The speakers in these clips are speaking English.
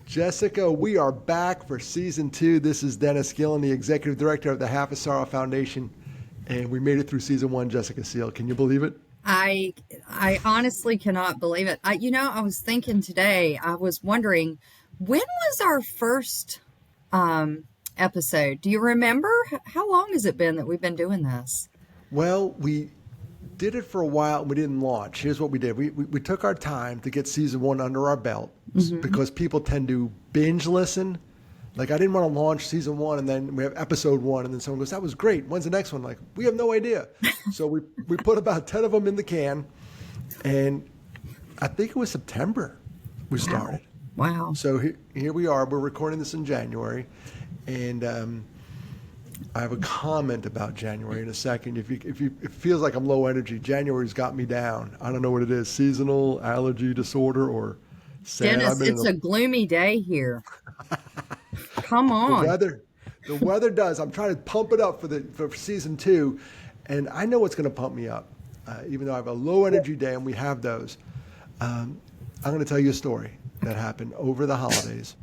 Jessica, we are back for season 2. This is Dennis Gillan, the executive director of the Half a Sorrow Foundation, and we made it through season 1. Jessica Seel, can you believe it? I I honestly cannot believe it. I was thinking today, I was wondering, when was our first um episode? Do you remember? How long has it been that we've been doing this? Well, we did it for a while and we didn't launch. Here's what we did: we took our time to get season 1 under our belt Hmm. because people tend to binge listen. Like, I didn't want to launch season 1 and then we have episode 1 and then someone goes, "That was great. When's the next one?" Like, we have no idea. So we put about 10 of them in the can, and I think it was September we Wow. started. Wow. So here we are. We're recording this in January, and I have a comment about January in a second. If it feels like I'm low energy, January's got me down. I don't know what it is: seasonal allergy disorder or sad. I've Dennis, been in it's a gloomy day here. Come the on. weather. The weather does. I'm trying to pump it up for season 2, and I know what's going to pump me up. Even though I have a low energy day, and we have those. I'm going to tell you a story that happened over the holidays,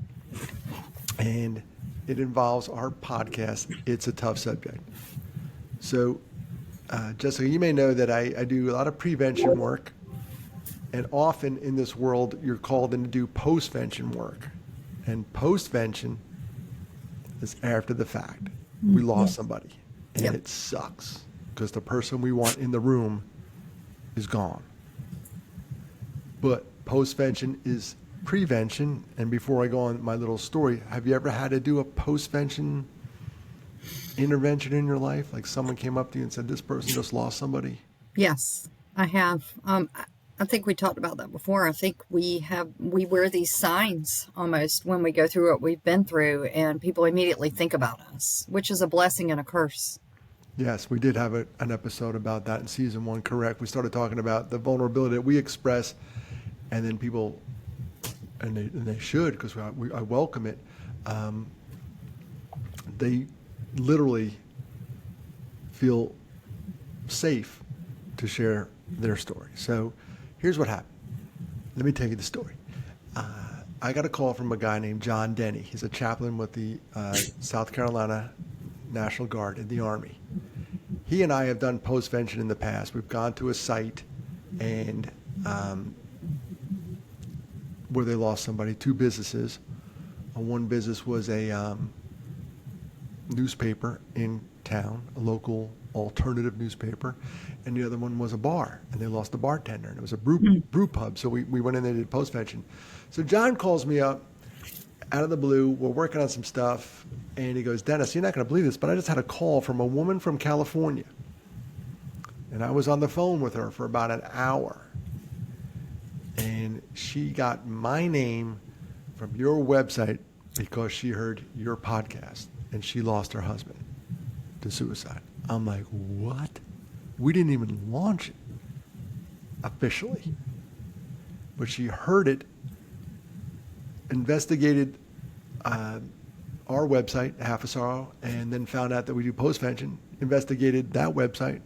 and it involves our podcast. It's a tough subject. So, Jessica, you may know that I do a lot of prevention work, and often in this world, you're called in to do postvention work. And postvention is after the fact. We Yeah. lost somebody, and Yep. it sucks because the person we want in the room is gone. But postvention is prevention. And before I go on my little story, have you ever had to do a postvention intervention in your life? Like, someone came up to you and said, "This person just lost somebody"? Yes, I have. I think we talked about that before. I think we wear these signs almost when we go through what we've been through, and people immediately think about us, which is a blessing and a curse. Yes, we did have an episode about that in season 1, correct. We started talking about the vulnerability that we express, and then people, and they should, because I welcome it, um, they literally feel safe to share their story. So here's what happened. Let me tell you the story. I got a call from a guy named John Denny. He's a chaplain with the South Carolina National Guard in the Army. He and I have done postvention in the past. We've gone to a site and where they lost somebody, 2 businesses. One business was a newspaper in town, a local alternative newspaper, and the other one was a bar, and they lost a bartender, and it was a brew pub. So we went in there and did postvention. So John calls me up out of the blue. We're working on some stuff, and he goes, "Dennis, you're not going to believe this, but I just had a call from a woman from California." And I was on the phone with her for about an hour, and she got my name from your website because she heard your podcast, and she lost her husband to suicide. I'm like, "What?" We didn't even launch it officially, but she heard it, investigated our website, Half a Sorrow, and then found out that we do postvention, investigated that website,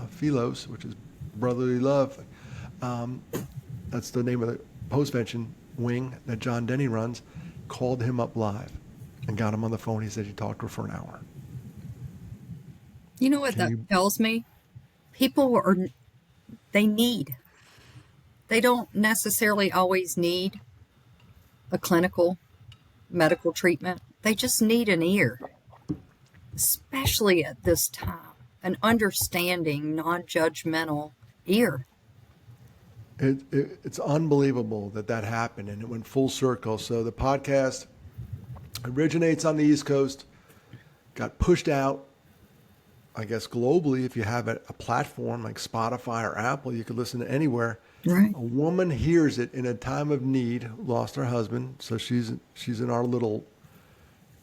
Philos, which is brotherly love. Um, that's the name of the postvention wing that John Denny runs. Called him up live and got him on the phone. He said he talked to her for an hour. You know what Can that you? tells me? People are, they need, they don't necessarily always need a clinical medical treatment. They just need an ear, especially at this time, an understanding, non judgmental ear. It's unbelievable that that happened, and it went full circle. So the podcast originates on the East Coast, got pushed out, I guess, globally. If you have a platform like Spotify or Apple, you could listen to anywhere. Right. A woman hears it in a time of need, lost her husband, so she's in our little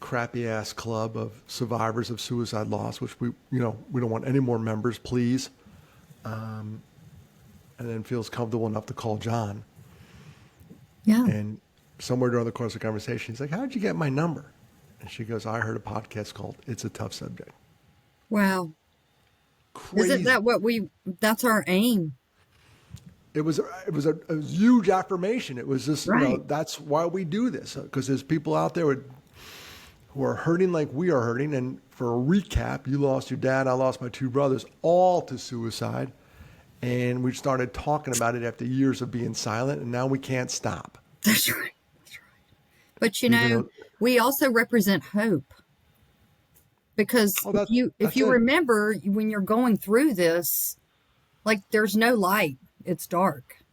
crappy ass club of survivors of suicide loss, which we don't want any more members, please. And then feels comfortable enough to call John. Yeah. And somewhere during the course of the conversation, he's like, "How did you get my number?" And she goes, "I heard a podcast called It's a Tough Subject." Wow. Isn't Crazy. that what that's our aim? it was huge affirmation. It was just, Right. that's why we do this, because there's people out there who are hurting like we are hurting. And for a recap, you lost your dad, I lost my two brothers, all to suicide. And we started talking about it after years of being silent, and now we can't stop. That's right. That's right. But Even though, we also represent hope because oh, if that's you it. remember when you're going through this, like there's no light. It's dark.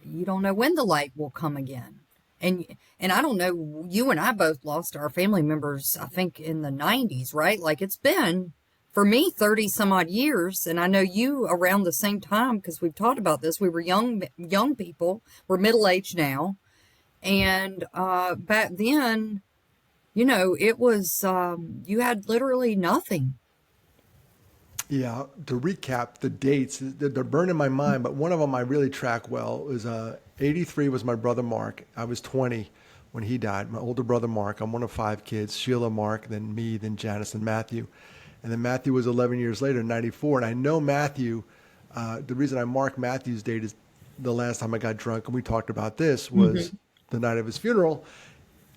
You don't know when the light will come again. And I don't know, you and I both lost our family members, I think in the 90s, right? Like it's been for me 30 some odd years, and I know you around the same time because we've talked about this. We were young people. We're middle-aged now. And back then, it was you had literally nothing. Yeah, to recap the dates, they're burning in my mind, but one of them I really track well is 83 was my brother Mark. I was 20 when he died. My older brother Mark. I'm one of 5 kids: Sheila, Mark, then me, then Janice, and Matthew. And then Matthew was 11 years later, 94. And I know Matthew, the reason I mark Matthew's date is the last time I got drunk, and we talked about this, was the night of his funeral.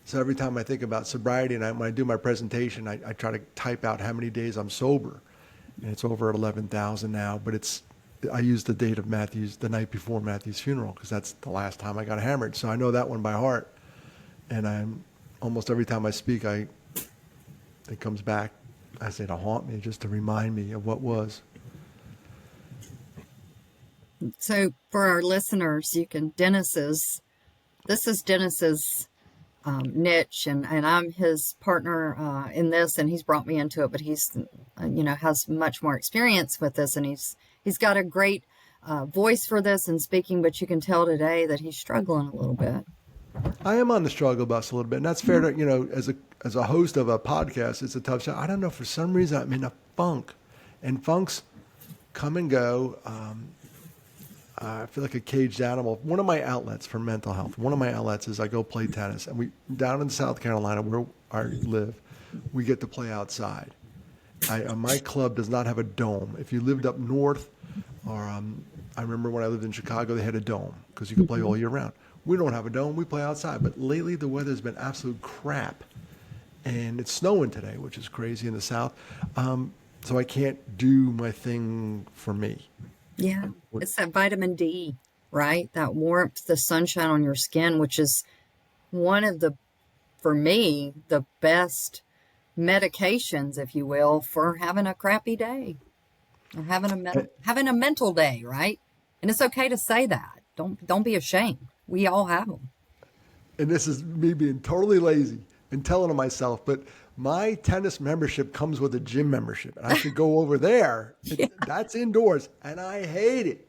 So every time I think about sobriety, and when I do my presentation, I try to type out how many days I'm sober. And it's over at 11,000 now, but I use the date of the night before Matthew's funeral, because that's the last time I got hammered. So I know that one by heart. And almost every time I speak, it comes back, I say, to haunt me, just to remind me of what was. So for our listeners, this is Dennis's niche, and I'm his partner in this, and he's brought me into it, but he's has much more experience with this, and he's got a great voice for this and speaking, but you can tell today that he's struggling a little bit. I am on the struggle bus a little bit, and that's fair to, as a host of a podcast, it's a tough show. I don't know, for some reason I'm in a funk, and funks come and go. I feel like a caged animal. One of my outlets for mental health, is I go play tennis. And down in South Carolina, where I live, we get to play outside. My club does not have a dome. If you lived up north, or I remember when I lived in Chicago, they had a dome because you could play all year round. We don't have a dome. We play outside. But lately, the weather's been absolute crap. And it's snowing today, which is crazy in the South. So I can't do my thing for me. Yeah, it's that vitamin D, right? That warmth, the sunshine on your skin, which is one of for me, the best medications, if you will, for having a crappy day or having having a mental day, right? And it's okay to say that. Don't be ashamed. We all have them. And this is me being totally lazy and telling on myself, but my tennis membership comes with a gym membership, and I should go over there. Yeah. That's indoors, and I hate it.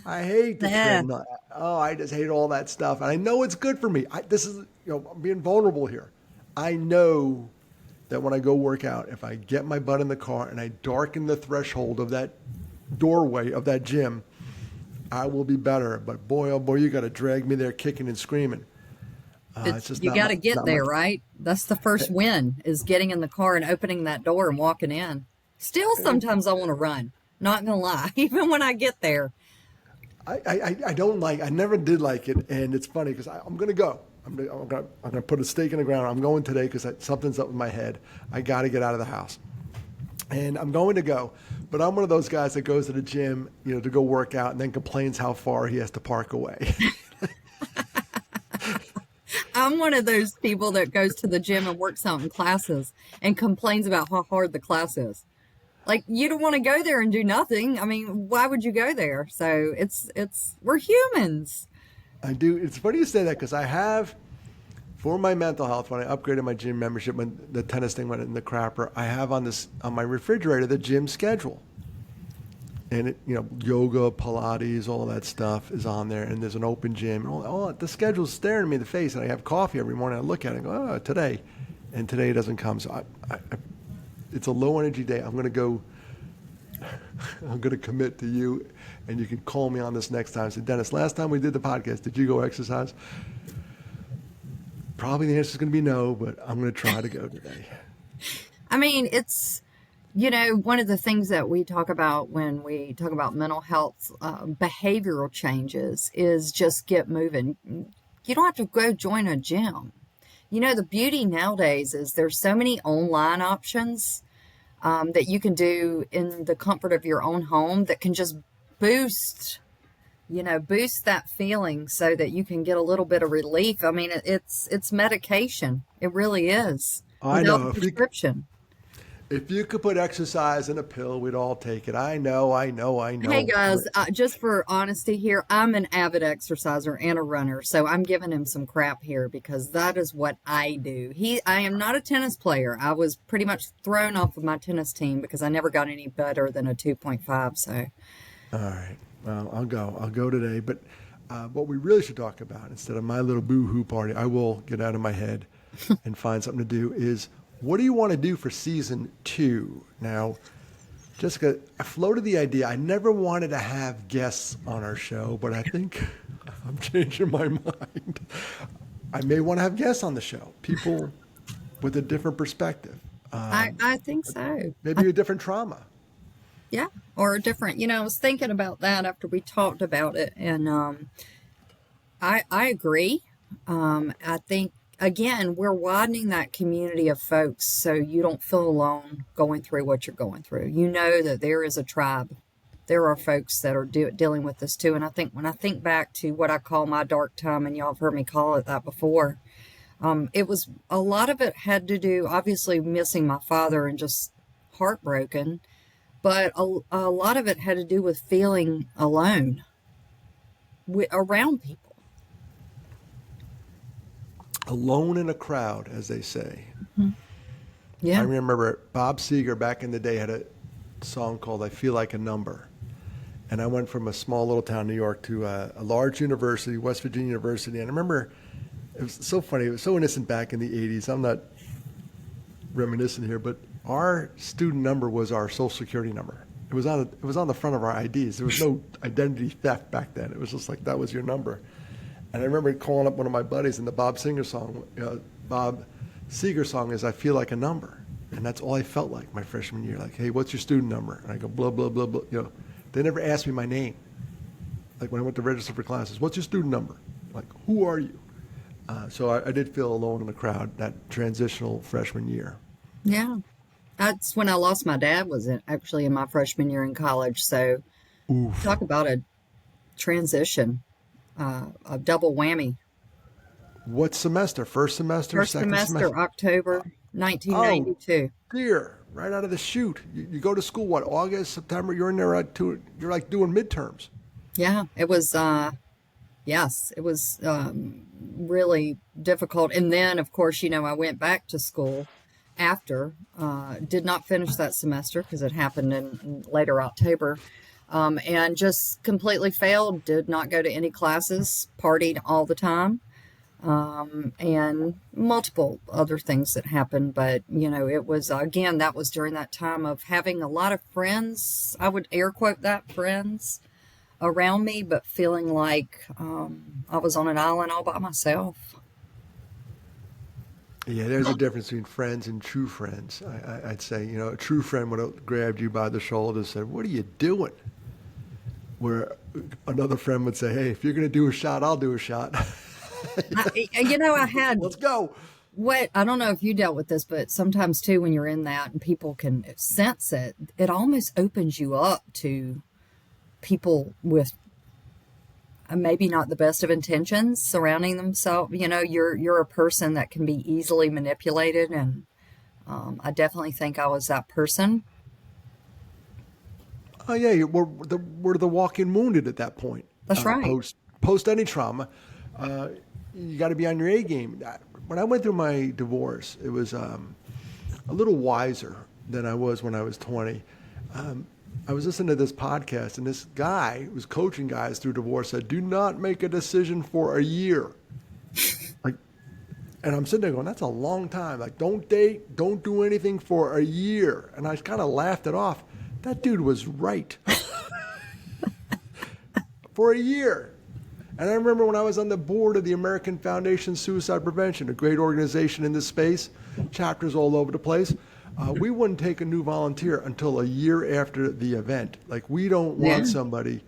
I hate the treadmill. Oh, I just hate all that stuff, and I know it's good for me. This is, I'm being vulnerable here. I know that when I go work out, if I get my butt in the car and I darken the threshold of that doorway of that gym, I will be better. But boy, oh boy, you got to drag me there kicking and screaming. It's just you got to get there, right? That's the first win, is getting in the car and opening that door and walking in. Still, sometimes I want to run. Not gonna lie, even when I get there. I don't like. I never did like it, and it's funny because I'm gonna go. I'm gonna put a stake in the ground. I'm going today because something's up in my head. I got to get out of the house, and I'm going to go. But I'm one of those guys that goes to the gym, to go work out, and then complains how far he has to park away. I'm one of those people that goes to the gym and works out in classes and complains about how hard the class is. Like, you don't want to go there and do nothing. I mean, why would you go there? So we're humans. I do. It's funny you say that, because I have, for my mental health, when I upgraded my gym membership, when the tennis thing went in the crapper, I have on my refrigerator the gym schedule. And yoga, Pilates, all that stuff is on there, and there's an open gym. The schedule's staring me in the face, and I have coffee every morning. I look at it and go, oh, today, and today doesn't come. So it's a low energy day. I'm going to go. I'm going to commit to you, and you can call me on this next time. Say, Dennis, last time we did the podcast, did you go exercise? Probably the answer is going to be no, but I'm going to try to go today. I mean, One of the things that we talk about when we talk about mental health behavioral changes is just get moving. You don't have to go join a gym. The beauty nowadays is there's so many online options that you can do in the comfort of your own home that can just boost, boost that feeling so that you can get a little bit of relief. I mean, it's medication. It really is. I Without know. a prescription. If you could put exercise in a pill, we'd all take it. I know. Hey guys, just for honesty here, I'm an avid exerciser and a runner, so I'm giving him some crap here because that is what I do. I am not a tennis player. I was pretty much thrown off of my tennis team because I never got any better than a 2.5. So, All right. Well, I'll go today. But what we really should talk about, instead of my little boo-hoo party, I will get out of my head and find something to do, is what do you want to do for season 2? Now, Jessica, I floated the idea. I never wanted to have guests on our show, but I think I'm changing my mind. I may want to have guests on the show, people with a different perspective. I think so. Maybe a different trauma. Yeah, or a different, I was thinking about that after we talked about it, and I agree. I think, again, we're widening that community of folks so you don't feel alone going through what you're going through. You know that there is a tribe. There are folks that are dealing with this too. And I think when I think back to what I call my dark time, and y'all have heard me call it that before, it was a lot of it had to do, obviously, missing my father and just heartbroken. But a lot of it had to do with feeling alone around people. Alone in a crowd, as they say. Mm-hmm. Yeah. I remember Bob Seger back in the day had a song called I Feel Like a Number. And I went from a small little town, New York, to a large university, West Virginia University. And I remember, it was so funny, it was so innocent back in the 80s. I'm not reminiscent here, but our student number was our social security number. It was on the front of our IDs. There was no identity theft back then. It was just like, that was your number. And I remember calling up one of my buddies, and the Bob Seger song is I Feel Like a Number. And that's all I felt like my freshman year. Like, hey, what's your student number? And I go, blah, blah, blah, blah. They never asked me my name. Like when I went to register for classes, what's your student number? Like, who are you? So I did feel alone in the crowd that transitional freshman year. Yeah. That's when I lost my dad, was actually in my freshman year in college. So Oof. Talk about a transition. A double whammy. What semester? First semester? First second semester, October 1992. Oh, dear. Right out of the chute. You go to school, what, August, September? You're in there, you're like doing midterms. Yeah, it was, yes, it was really difficult. And then, of course, I went back to school after, did not finish that semester because it happened in later October. And just completely failed, did not go to any classes, partied all the time, and multiple other things that happened. But, it was, again, that was during that time of having a lot of friends, I would air quote that, friends around me, but feeling like I was on an island all by myself. Yeah, there's a difference between friends and true friends. I'd say, a true friend would have grabbed you by the shoulder and said, what are you doing? Where another friend would say, hey, if you're going to do a shot, I'll do a shot. I had, let's go. I don't know if you dealt with this, but sometimes too, when you're in that and people can sense it, it almost opens you up to people with maybe not the best of intentions surrounding themselves. You're a person that can be easily manipulated. And I definitely think I was that person. Oh yeah, we're the walking wounded at that point. That's right. Post any trauma, you got to be on your A game. When I went through my divorce, it was a little wiser than I was when I was 20. I was listening to this podcast, and this guy who was coaching guys through divorce said, "Do not make a decision for a year." And I'm sitting there going, "That's a long time. Like, don't date, don't do anything for a year." And I kind of laughed it off. That dude was right. For a year. And I remember when I was on the board of the American Foundation Suicide Prevention, a great organization in this space, chapters all over the place. We wouldn't take a new volunteer until a year after the event. Like, we don't Yeah. want somebody,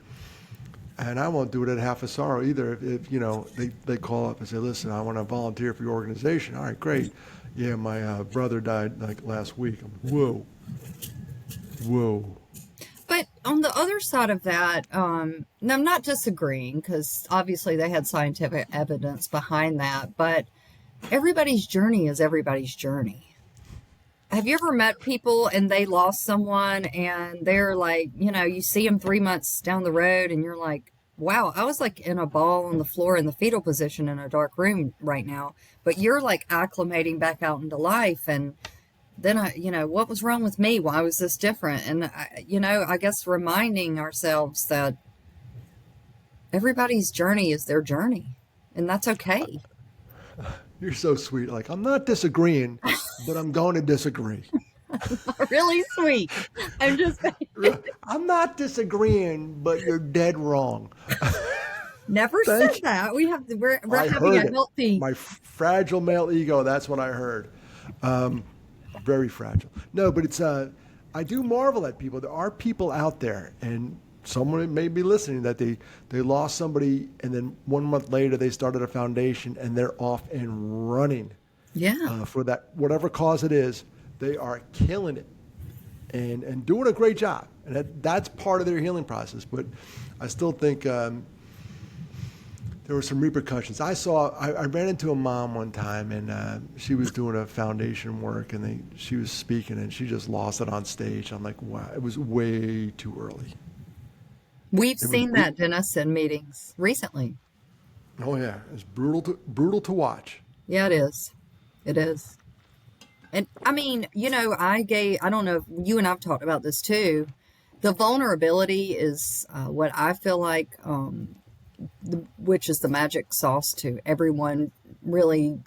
and I won't do it at half a sorrow either. If you know, they call up and say, listen, I want to volunteer for your organization. All right, great. Yeah, my brother died like last week. I'm like, whoa, whoa. But on the other side of that, and I'm not disagreeing because obviously they had scientific evidence behind that, but everybody's journey is everybody's journey. Have you ever met people and they lost someone and they're like, you see them 3 months down the road and you're like, wow, I was like in a ball on the floor in the fetal position in a dark room right now, but you're like acclimating back out into life. And then what was wrong with me? Why was this different? And, I guess reminding ourselves that everybody's journey is their journey and that's okay. You're so sweet. Like, I'm not disagreeing, but I'm going to disagree. Really sweet. I'm just I'm not disagreeing, but you're dead wrong. never Thank said you. that. We're I having heard a it. healthy. My fragile male ego, that's what I heard. Very fragile. No, but it's, I do marvel at people. There are people out there, and someone may be listening, that they lost somebody, and then 1 month later they started a foundation, and they're off and running Yeah. for that, whatever cause it is. They are killing it and doing a great job. And that's part of their healing process. But I still think there were some repercussions. I ran into a mom one time, and she was doing a foundation work, and she was speaking, and she just lost it on stage. I'm like, wow, it was way too early. We've It was, seen that, Dennis, in meetings recently. oh yeah, it's brutal to watch. Yeah, it is. It is. And I mean, I don't know if you and I've talked about this too. The vulnerability is what I feel like, which is the magic sauce to everyone really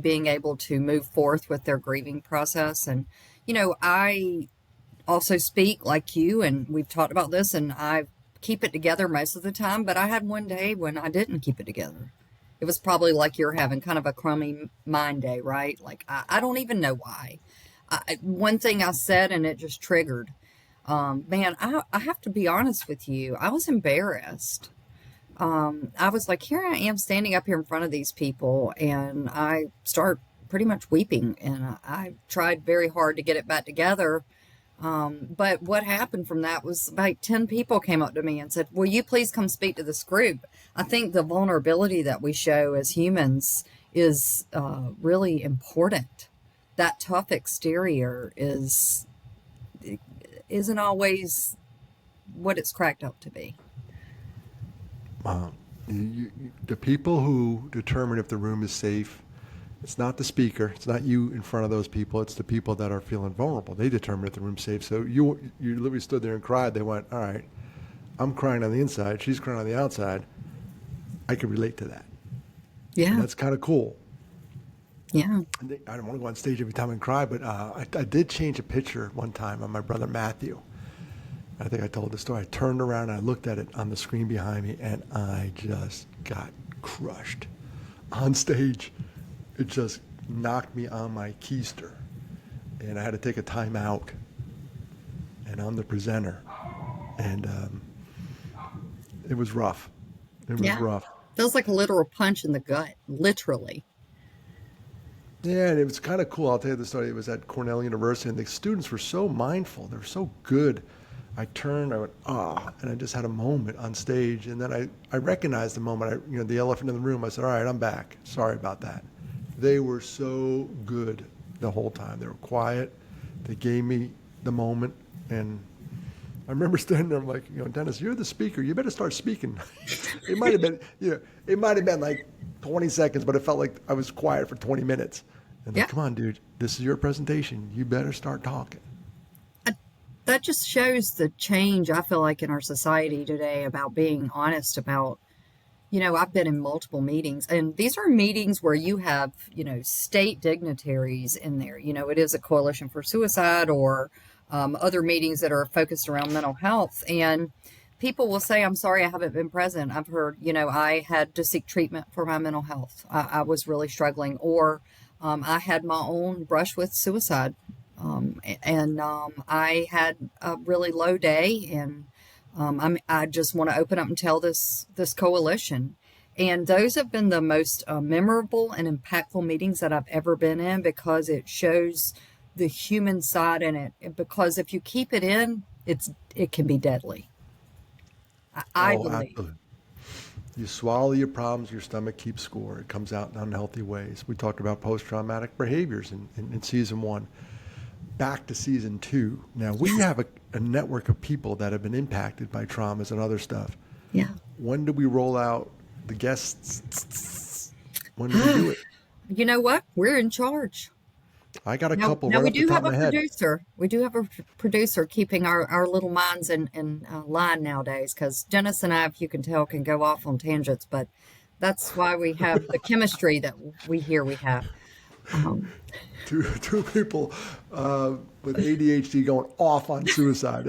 being able to move forth with their grieving process. And, I also speak like you, and we've talked about this, and I keep it together most of the time, but I had one day when I didn't keep it together. It was probably like you're having kind of a crummy mind day, right? Like, I don't even know why. One thing I said and it just triggered. Man, I have to be honest with you. I was embarrassed. I was like, here I am standing up here in front of these people, and I start pretty much weeping, and I tried very hard to get it back together. But what happened from that was about 10 people came up to me and said, will you please come speak to this group? I think the vulnerability that we show as humans is really important. That tough exterior isn't always what it's cracked up to be. The people who determine if the room is safe, it's not the speaker, it's not you in front of those people, it's the people that are feeling vulnerable. They determine if the room's safe. So you literally stood there and cried. They went, all right, I'm crying on the inside, she's crying on the outside. I can relate to that. Yeah. And that's kind of cool. Yeah. I don't want to go on stage every time and cry, but I did change a picture one time on my brother Matthew. I think I told the story. I turned around and I looked at it on the screen behind me, and I just got crushed on stage. It just knocked me on my keister, and I had to take a time out. And I'm the presenter, and it was rough. It was rough. Feels like a literal punch in the gut, literally. Yeah, and it was kind of cool. I'll tell you the story. It was at Cornell University, and the students were so mindful. They were so good. I turned, I went, and I just had a moment on stage. And then I recognized the moment, the elephant in the room. I said, all right, I'm back. Sorry about that. They were so good the whole time. They were quiet. They gave me the moment. And I remember standing there, I'm like, Dennis, you're the speaker. You better start speaking. It might have been, it might have been like 20 seconds, but it felt like I was quiet for 20 minutes. And Yeah. like, come on, dude, this is your presentation. You better start talking. That just shows the change I feel like in our society today about being honest about, I've been in multiple meetings, and these are meetings where you have, state dignitaries in there. It is a coalition for suicide or other meetings that are focused around mental health. And people will say, I'm sorry, I haven't been present. I've heard, I had to seek treatment for my mental health. I was really struggling, or I had my own brush with suicide I had a really low day, and I just want to open up and tell this coalition. And those have been the most memorable and impactful meetings that I've ever been in, because it shows the human side in it. Because if you keep it in, it can be deadly. I Oh, believe. absolutely. You swallow your problems, your stomach keeps score. It comes out in unhealthy ways. We talked about post-traumatic behaviors in season one. Back to season two. Now, we have a network of people that have been impacted by traumas and other stuff. Yeah. When do we roll out the guests? When do we do it? You know what? We're in charge. I got a Now, couple now right we off the do top have of a my head. producer. We do have a producer keeping our little minds in line nowadays. Because Dennis and I, if you can tell, can go off on tangents, but that's why we have the chemistry that we hear we have. Um, Two people with ADHD going off on suicide.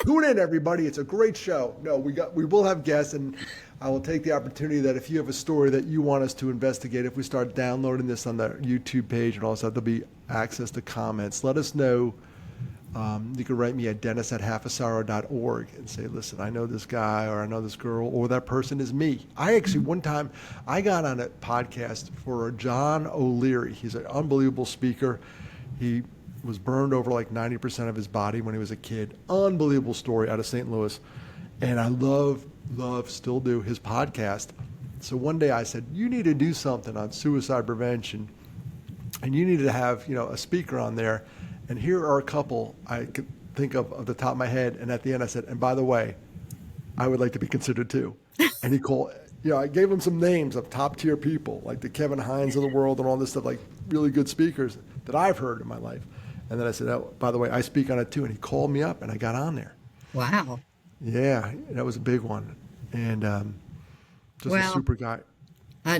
Tune in, everybody. It's a great show. No, we will have guests, and I will take the opportunity that if you have a story that you want us to investigate, if we start downloading this on the YouTube page and all that, there'll be access to comments. Let us know. You can write me at dennis@halfasorrow.org and say, listen, I know this guy, or I know this girl, or that person is me. I actually, one time, I got on a podcast for John O'Leary. He's an unbelievable speaker. He was burned over like 90% of his body when he was a kid. Unbelievable story out of St. Louis. And I love, still do, his podcast. So one day I said, you need to do something on suicide prevention, and you need to have, a speaker on there. And here are a couple I could think of the top of my head. And at the end, I said, and by the way, I would like to be considered too. And he called, I gave him some names of top tier people, like the Kevin Hines of the world and all this stuff, like really good speakers that I've heard in my life. And then I said, oh, by the way, I speak on it too. And he called me up and I got on there. wow. Yeah, that was a big one. And just a Well, super guy. I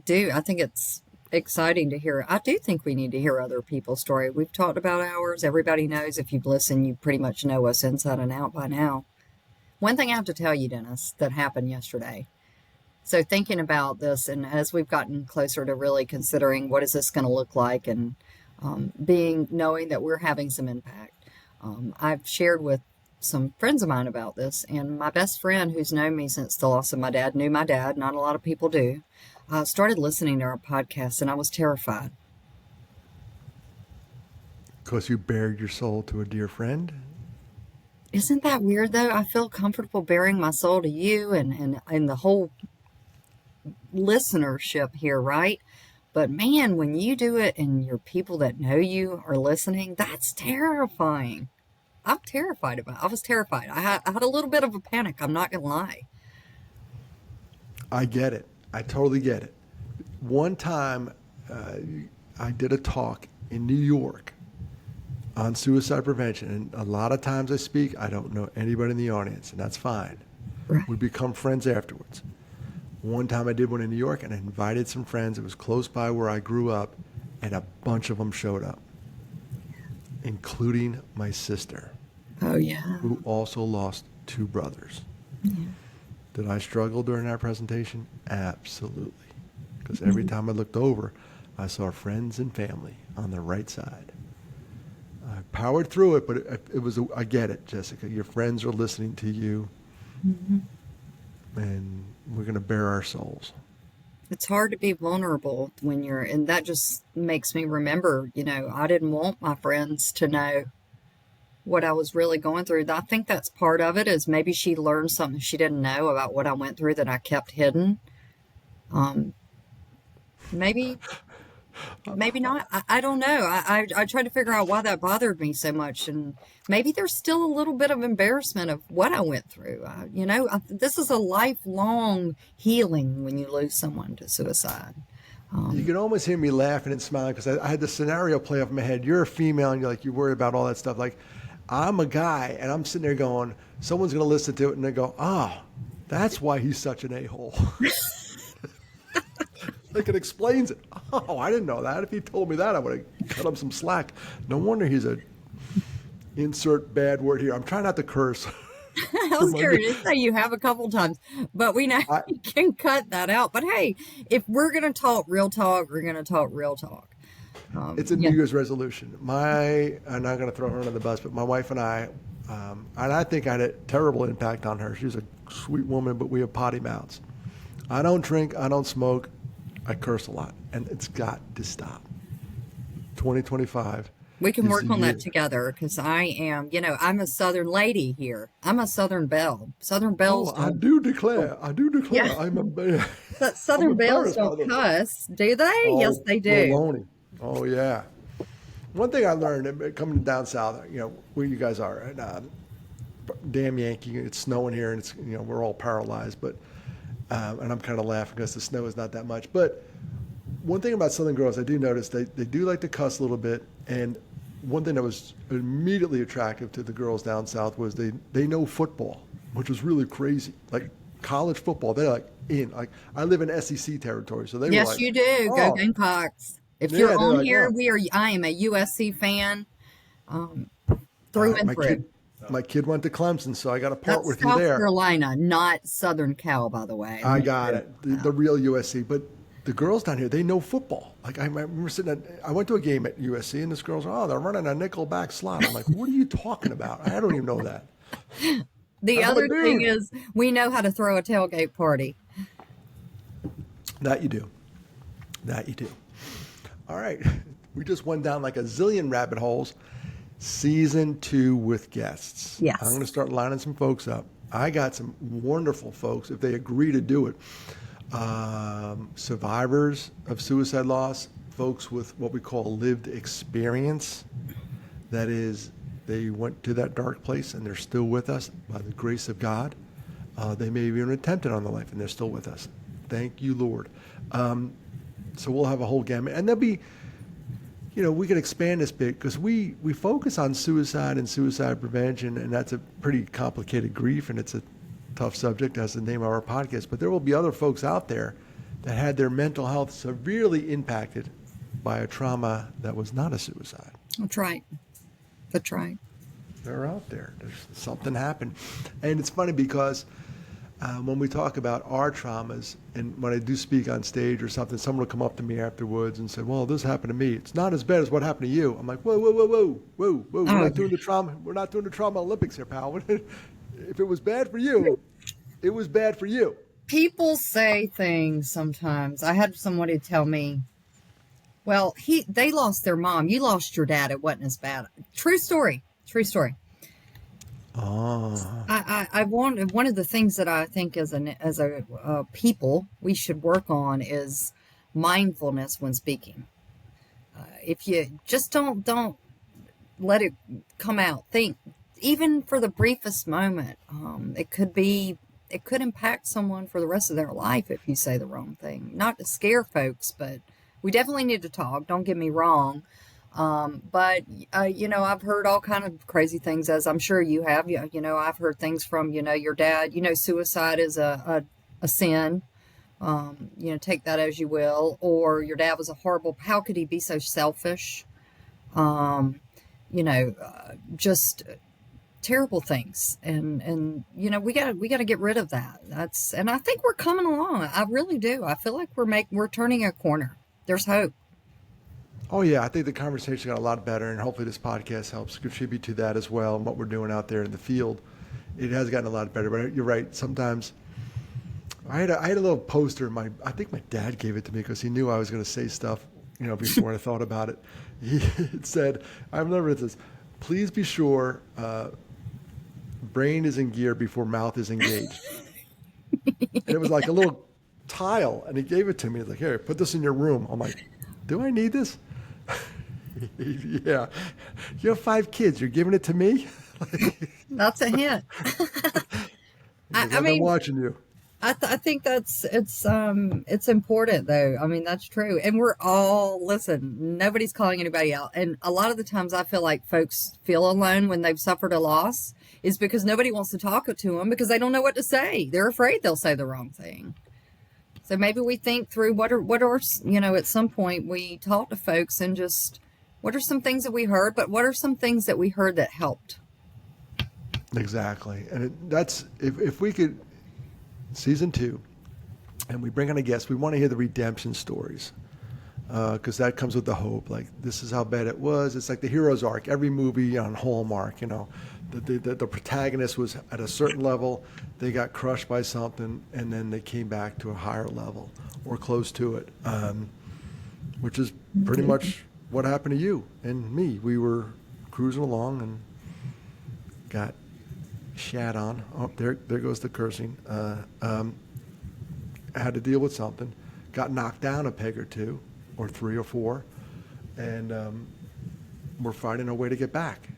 do. I think it's exciting to hear. I do think we need to hear other people's story. We've talked about ours. Everybody knows, if you've listened, you pretty much know us inside and out by now. One thing I have to tell you, Dennis, that happened yesterday. So thinking about this, and as we've gotten closer to really considering what is this going to look like, and knowing that we're having some impact, I've shared with some friends of mine about this, and my best friend, who's known me since the loss of my dad, knew my dad. Not a lot of people do. Started listening to our podcast, and I was terrified. Because you bared your soul to a dear friend. Isn't that weird, though? I feel comfortable bearing my soul to you and the whole listenership here, right? But man, when you do it and your people that know you are listening, that's terrifying. I'm terrified about it. I was terrified. I had a little bit of a panic. I'm not going to lie. I get it. I totally get it. One time, I did a talk in New York on suicide prevention, and a lot of times I speak, I don't know anybody in the audience, and that's fine. Right. We become friends afterwards. One time I did one in New York, and I invited some friends. It was close by where I grew up, and a bunch of them showed up, including my sister, Oh, yeah. who also lost two brothers. Yeah. Did I struggle during that presentation? Absolutely. Because every time I looked over, I saw friends and family on the right side. I powered through it, but it was, I get it, Jessica. Your friends are listening to you, and we're going to bare our souls. It's hard to be vulnerable when and that just makes me remember, I didn't want my friends to know what I was really going through. I think that's part of it, is maybe she learned something she didn't know about what I went through that I kept hidden. Maybe not. I don't know. I tried to figure out why that bothered me so much, and maybe there's still a little bit of embarrassment of what I went through. This is a lifelong healing when you lose someone to suicide. You can almost hear me laughing and smiling because I had the scenario play up in my head. You're a female, and you're worried about all that stuff. Like, I'm a guy, and I'm sitting there going, someone's going to listen to it, and they go, that's why he's such an a-hole. Like, it explains it. Oh, I didn't know that. If he told me that, I would have cut him some slack. No wonder he's insert bad word here. I'm trying not to curse. I was going to say you have a couple times, but we know I, you can cut that out. But hey, if we're going to talk real talk, we're going to talk real talk. it's a Yeah. New Year's resolution. I'm not going to throw her under the bus, but my wife and I think I had a terrible impact on her. She's a sweet woman, but we have potty mouths. I don't drink, I don't smoke, I curse a lot, and it's got to stop. 2025 We can is work the on year. that together because I am, I'm a Southern lady here. I'm a Southern belle. Southern Oh, belles I don't. do declare, I do Yeah. declare, But I'm Southern belles embarrassed by don't those. cuss, do they? Yes, Oh, they do. baloney. Oh, yeah. One thing I learned coming down south, where you guys are, and damn Yankee, it's snowing here, and it's we're all paralyzed, but and I'm kind of laughing because the snow is not that much. But one thing about Southern girls, I do notice they do like to cuss a little bit, and one thing that was immediately attractive to the girls down south was they know football, which was really crazy, like college football. They're like in like I live in SEC territory, so they were Yes, like, you do. Go oh Gamecocks. If you're yeah, they're on like, here, oh. I am a USC fan, um, through Uh, and my through. kid, my kid went to Clemson, so I got to part That's with you South there. Carolina, not Southern Cal, by the way. I I want got you it, to know the that. real USC. But the girls down here, they know football. Like I remember I went to a game at USC, and this girl's, oh, they're running a nickel back slot. I'm like, what are you talking about? I don't even know that. The I'm a other thing dude. is, we know how to throw a tailgate party. That you do. That you do. All right, we just went down like a zillion rabbit holes. Season 2 with guests. I'm going to Yes. start lining some folks up. I got some wonderful folks if they agree to do it. Survivors of suicide loss, folks with what we call lived experience. That is, they went to that dark place and they're still with us by the grace of God. They may have even attempted on their life and they're still with us. Thank you, Lord. So we'll have a whole gamut. And there'll be, we could expand this bit because we focus on suicide and suicide prevention, and that's a pretty complicated grief, and it's a tough subject, as the name of our podcast. But there will be other folks out there that had their mental health severely impacted by a trauma that was not a suicide. That's right. That's right. They're out there. There's something happened, and it's funny because when we talk about our traumas, and when I do speak on stage or something, someone will come up to me afterwards and say, "Well, this happened to me. It's not as bad as what happened to you." I'm like, "Whoa, whoa, whoa, whoa, whoa, whoa! We're Oh, not doing the trauma. We're not doing the trauma Olympics here, pal. If it was bad for you, it was bad for you." people say things sometimes. I had somebody tell me, well, they lost their mom. You lost your dad. It wasn't as bad. True story. True story. Oh, I want one of the things that I think as a people we should work on is mindfulness when speaking. If you just don't let it come out, think even for the briefest moment. It could impact someone for the rest of their life if you say the wrong thing. Not to scare folks, but we definitely need to talk. Don't get me wrong. But I've heard all kind of crazy things, as I'm sure you have. I've heard things from, your dad, suicide is a sin. Take that as you will. Or your dad was a horrible, how could he be so selfish? Just terrible things. And we gotta get rid of that. And I think we're coming along. I really do. I feel like we're turning a corner. There's hope. oh yeah. I think the conversation got a lot better, and hopefully this podcast helps contribute to that as well. And what we're doing out there in the field, it has gotten a lot better. But you're right. Sometimes I had a little poster. I think my dad gave it to me because he knew I was going to say stuff, before I thought about it. It said, I remember it says, "Please be sure brain is in gear before mouth is engaged." And it was like a little tile, and he gave it to me. He's like, "Here, put this in your room." I'm like, "Do I need this?" Yeah, you have 5 kids. You're giving it to me. That's a hint. I I've been mean, watching you. I think it's important though. I mean, that's true. And we're all, listen, nobody's calling anybody out. And a lot of the times I feel like folks feel alone when they've suffered a loss is because nobody wants to talk to them because they don't know what to say. They're afraid they'll say the wrong thing. So maybe we think through what are, at some point we talk to folks and just, what are some things that we heard, but what are some things that we heard that helped? Exactly. And that's, if we could, season 2, and we bring on a guest, we want to hear the redemption stories. Because that comes with the hope. Like, this is how bad it was. It's like the hero's arc. Every movie on Hallmark, the protagonist was at a certain level, they got crushed by something, and then they came back to a higher level or close to it, which is pretty much what happened to you and me. We were cruising along and got shat on. Oh, there goes the cursing. Had to deal with something. Got knocked down a peg or two, or 3 or 4, and we're finding a way to get back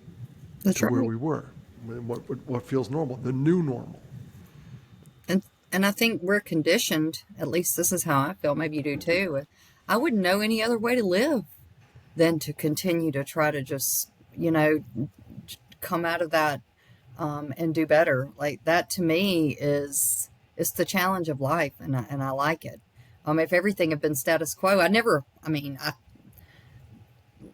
to where we were, what feels normal, the new normal. And I think we're conditioned, at least this is how I feel, maybe you do too. I wouldn't know any other way to live than to continue to try to just, come out of that and do better. Like, that to me it's the challenge of life, and I like it. If everything had been status quo, I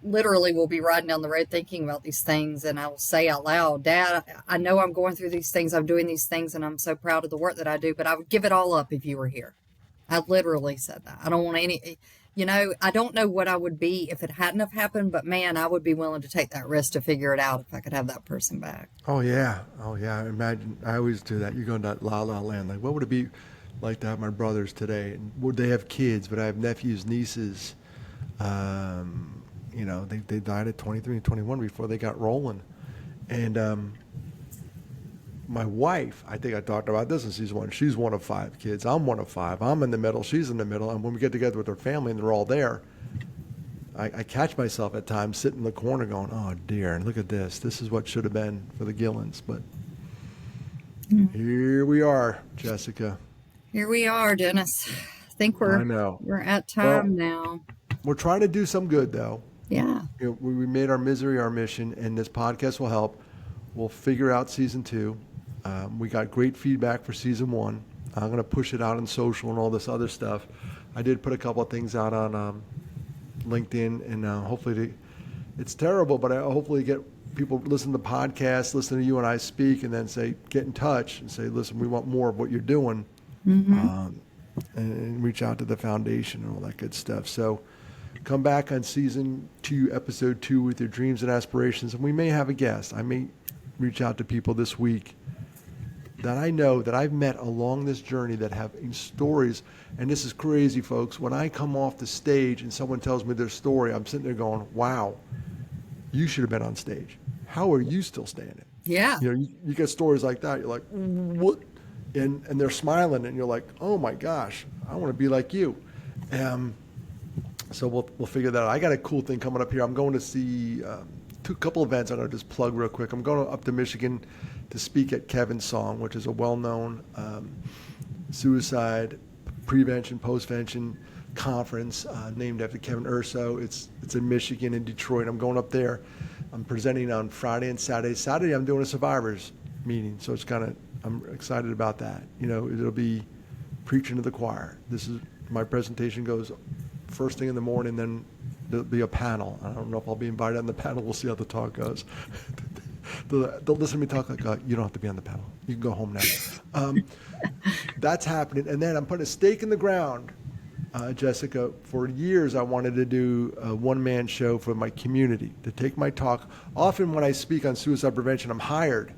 literally will be riding down the road thinking about these things, and I will say out loud, Dad, I know I'm going through these things, I'm doing these things, and I'm so proud of the work that I do, but I would give it all up if you were here. I literally said that. I don't want any, I don't know what I would be if it hadn't have happened, but man, I would be willing to take that risk to figure it out if I could have that person back. Oh yeah. Imagine, I always do that. You go in that la la land. Like, what would it be like to have my brothers today? And would they have kids? Would I have nephews, nieces? They died at 23 and 21 before they got rolling. And my wife, I think I talked about this in season 1. She's one of 5 kids. I'm one of 5. I'm in the middle. She's in the middle. And when we get together with her family and they're all there, I catch myself at times sitting in the corner going, oh dear, and look at this. This is what should have been for the Gillans. But here we are, Jessica. Here we are, Dennis. I think we're at time now. We're trying to do some good, though. Yeah. We made our misery our mission, and this podcast will help. We'll figure out season 2. We got great feedback for season 1. I'm going to push it out on social and all this other stuff. I did put a couple of things out on LinkedIn, and hopefully it's terrible, but I hopefully get people listen to the podcast, listen to you and I speak, and then get in touch and say, listen, we want more of what you're doing. And reach out to the foundation and all that good stuff. So come back on season 2, episode 2 with your dreams and aspirations, and we may have a guest. I may reach out to people this week that I know that I've met along this journey that have stories. And this is crazy, folks. When I come off the stage and someone tells me their story, I'm sitting there going, wow, you should have been on stage. How are you still standing? Yeah. You get stories like that. You're like, what? And they're smiling, and you're like, oh my gosh, I want to be like you. So we'll figure that out. I got a cool thing coming up here. I'm going to see a couple events I'm going to just plug real quick. I'm going up to Michigan to speak at Kevin's Song, which is a well-known suicide prevention, postvention conference named after Kevin Urso. It's in Michigan, in Detroit. I'm going up there. I'm presenting on Friday and Saturday. Saturday, I'm doing a survivors meeting, so I'm excited about that. It'll be preaching to the choir. My presentation goes first thing in the morning, then there'll be a panel. I don't know if I'll be invited on the panel. We'll see how the talk goes. They'll listen to me talk like, you don't have to be on the panel. You can go home now. That's happening. And then I'm putting a stake in the ground, Jessica. For years, I wanted to do a one-man show for my community, to take my talk. Often when I speak on suicide prevention, I'm hired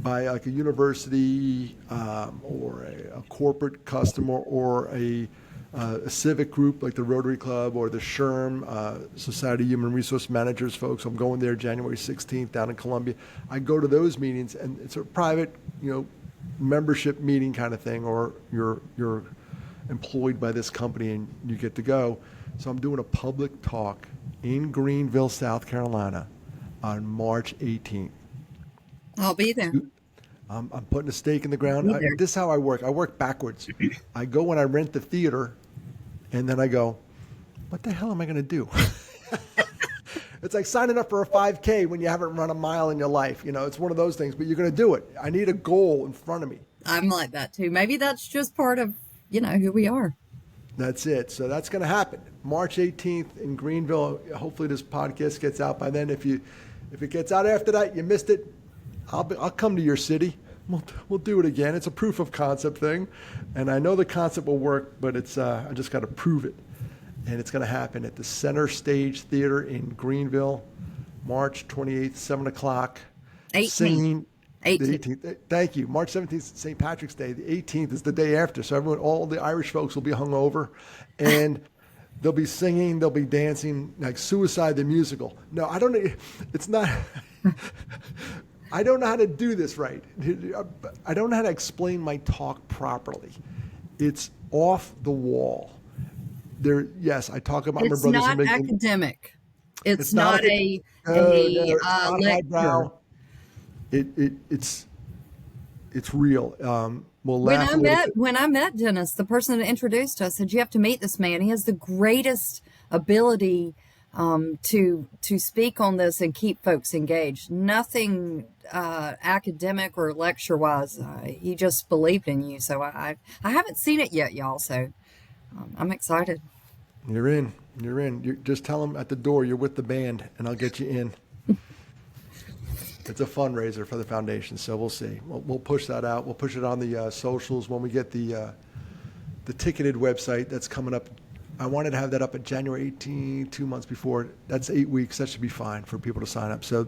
by like a university or a corporate customer or a civic group like the Rotary Club or the SHRM, Society of Human Resource Managers folks. I'm going there January 16th down in Columbia. I go to those meetings, and it's a private, membership meeting kind of thing, or you're employed by this company and you get to go. So I'm doing a public talk in Greenville, South Carolina on March 18th. I'll be there. I'm putting a stake in the ground. This is how I work. I work backwards. I go when I rent the theater, and then I go, what the hell am I going to do? It's like signing up for a 5K when you haven't run a mile in your life. It's one of those things, but you're going to do it. I need a goal in front of me. I'm like that too. Maybe that's just part of, who we are. That's it. So that's going to happen. March 18th in Greenville. Hopefully this podcast gets out by then. If it gets out after that, you missed it. I'll come to your city. We'll do it again. It's a proof of concept thing, and I know the concept will work, but it's I just got to prove it, and it's going to happen at the Center Stage Theater in Greenville, March 28th, 7 o'clock. 18th. Singing. 18th. The 18th. Thank you. March 17th is St. Patrick's Day. The 18th is the day after, so all the Irish folks will be hungover, and they'll be singing, they'll be dancing, like Suicide the Musical. No, I don't know. It's not. I don't know how to do this right. I don't know how to explain my talk properly. It's off the wall. Yes, I talk about It's my brothers. not academic. It's not not a it's not lecture. highbrow. It's real. We'll laugh. When I met Dennis, the person that introduced us said, "You have to meet this man. He has the greatest ability to speak on this and keep folks engaged. Nothing academic or lecture wise. He just believed in you. So I haven't seen it yet, y'all. So I'm excited. You're in. You just tell them at the door you're with the band, and I'll get you in. It's a fundraiser for the foundation, so we'll see. We'll push that out. We'll push it on the socials when we get the ticketed website that's coming up. I wanted to have that up at January 18th, 2 months before. That's 8 weeks. That should be fine for people to sign up. So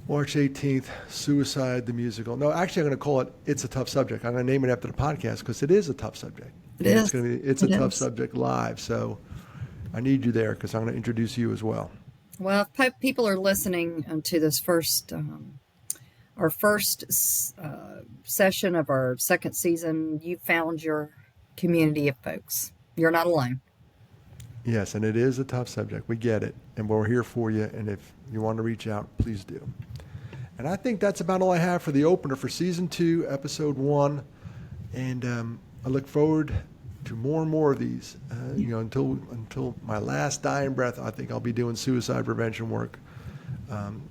March 18th, Suicide the Musical. No, actually, I'm going to call it It's a Tough Subject. I'm going to name it after the podcast because it is a tough subject. It's a tough subject live. So I need you there because I'm going to introduce you as well. Well, if people are listening to this our first session of our second season, you found your community of folks. You're not alone. Yes, and it is a tough subject. We get it, and we're here for you. And if you want to reach out, please do. And I think that's about all I have for the opener for season 2, episode 1. And I look forward to more and more of these. Until my last dying breath, I think I'll be doing suicide prevention work, and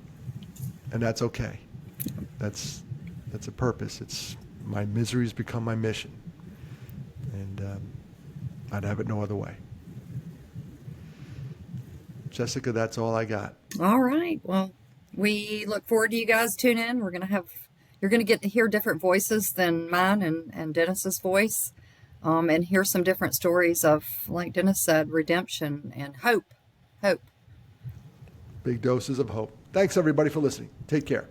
that's okay. That's a purpose. It's my miseries become my mission, and I'd have it no other way. Jessica, that's all I got. All right. Well, we look forward to you guys tune in. You're going to get to hear different voices than mine and Dennis's voice, and hear some different stories of, like Dennis said, redemption and hope. Big doses of hope. Thanks, everybody, for listening. Take care.